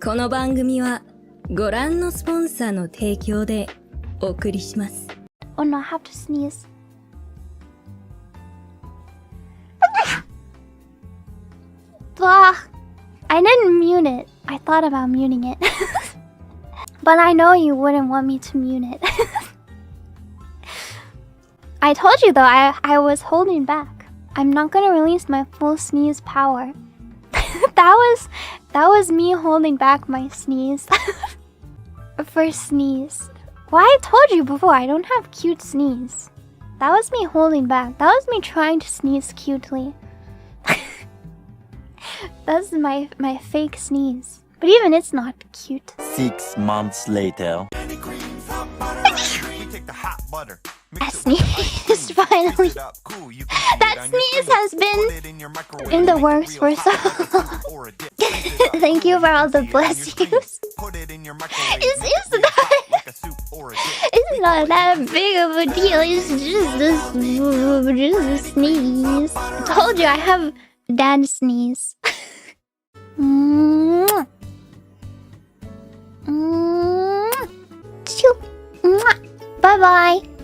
この番組はご覧のスポンサーの提供でお送りします。Oh no, I have to sneeze. Blah. I didn't mute it. I thought about muting it. But I know you wouldn't want me to mute it. I told you though, I was holding back. I'm not gonna release my full sneeze power. that was me holding back my sneeze. First sneeze. Well, I told you before, I don't have cute sneeze. That was me holding back. That was me trying to sneeze cutely. That's my fake sneeze. But even it's not cute. 6 months later. I sneezed finally. That sneeze has been in the works for so long. Thank you for all the bless yous. It's not that big of a deal. It's just a sneeze. I told you I have dad sneeze. Bye bye.